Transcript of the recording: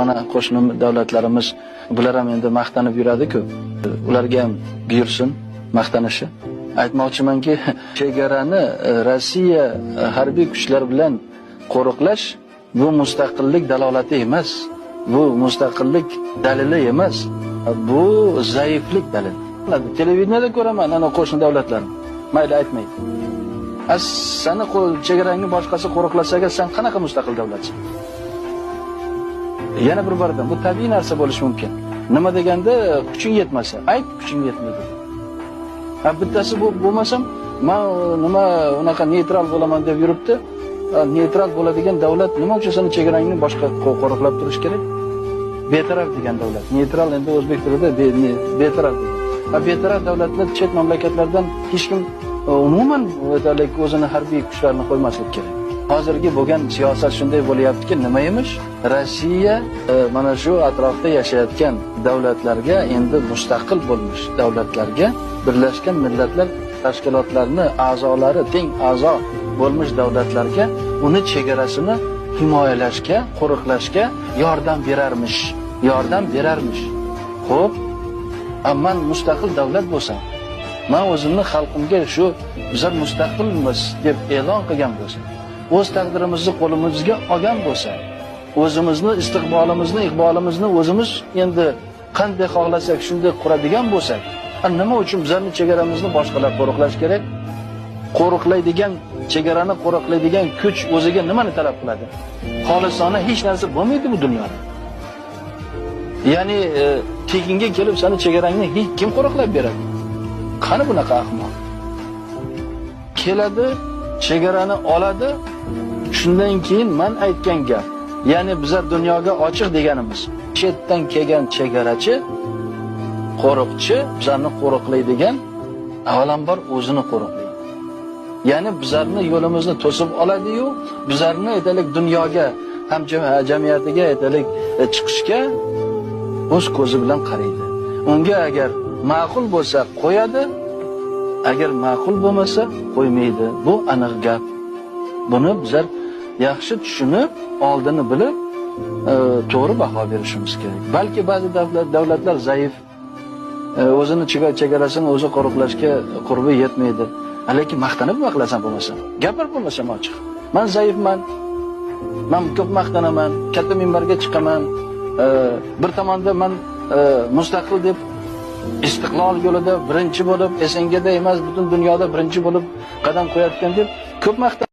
Mana qo'shni davlatlarimiz bular ham endi maqtanib yuradi-ku. Ularga ham buyursin maqtanishi. Aytmoqchimanki, chegarani Rossiya harbiy kuchlar bilan qo'riqlash bu mustaqillik dalolati emas. Bu mustaqillik dalili emas. Bu zaiflik dalili. Televideniyada ko'raman ana qo'shni davlatlarni. Mayli aytmaydi. Seni chegarangni boshqasi qo'riqlasaga sen qanaqa mustaqil davlatsan? Yana bir baradan bu tabiiy narsa bo'lishi mumkin. Nima deganda kuching yetmasa, ayt kuching yetmaydi. Bittasi bu bo'lmasam, men nima unaqa neytral bo'laman deb yuribdi. Neytral bo'ladigan davlat nima uchun seni chegarangni boshqa qo'riqlab turish kerak? Betaraf degan davlat. Neytral endi o'zbek tilida betaraf degan. Betaraf davlatlar chet mamlakatlardan hech kim umuman o'zini harbiy kuchlarini qo'ymaslik kerak. Hozirgi bo'lgan siyosat shunday bo'lyaptiki, nima emish? Rossiya mana shu atrofda yashayotgan davlatlarga, endi mustaqil bo'lmish davlatlarga, Birlashgan Millatlar tashkilotlarining a'zolari, teng a'zo bo'lmish davlatlarga uni chegarasini himoyalashga, qo'riqlashga yordam berarmish. Xo'p, men mustaqil davlat bo'lsam, men o'zimni xalqimga shu bizlar mustaqilmiz deb e'lon qilgan bo'lsam, o'z taqdirimizni qo'limizga olgan bo'lsak, o'zimizni iqbolimizni o'zimiz endi qanday xohlasak shunday quradigan bo'lsak, nima uchun bizlarning chegaramizni boshqalar qo'riqlash kerak? Chegarani qo'riqlaydigan kuch o'ziga nimani talab qiladi? Xolisona hech narsa bo'lmaydi bu dunyoda. Ya'ni tekinga kelib seni chegarangni kim qo'riqlab beradi? Qani bunaqa ahmoq? Keladi, chegarani oladi. Shundan keyin men aytgan gap, ya'ni bizlar dunyoga ochiq deganimiz, chetdan kelgan chegarachi, qo'riqchi bizlarni qo'riqlaydigan avvalambor o'zini qo'riqlaydi. Ya'ni bizlarni yo'limizni to'sib oladi-yu, bizlarni aytaylik dunyoga, ham jamiyatiga aytaylik chiqishga o'z ko'zi bilan qaraydi. Unga agar ma'qul bo'lsa qo'yadi, agar ma'qul bo'lmasa qo'ymaydi. Bu aniq gap. Buni bizlar yaxshi tushunib, oldini bilib, to'g'ri baho berishimiz kerak. Balki ba'zi davlatlar zaif, o'zini chegarasini o'zi qo'riqlashga qurbi yetmaydi. Lekin maqtanib nima qilasan bo'lmasa? Gapir bo'lmasam ochiq. Men zaifman. Men ko'p maqtanaman, katta minbarga chiqaman. Bir tomonda men mustaqil deb istiqlol yo'lida birinchi bo'lib, esingada emas, butun dunyoda birinchi bo'lib qadam qo'yayotgan deb ko'p maqtan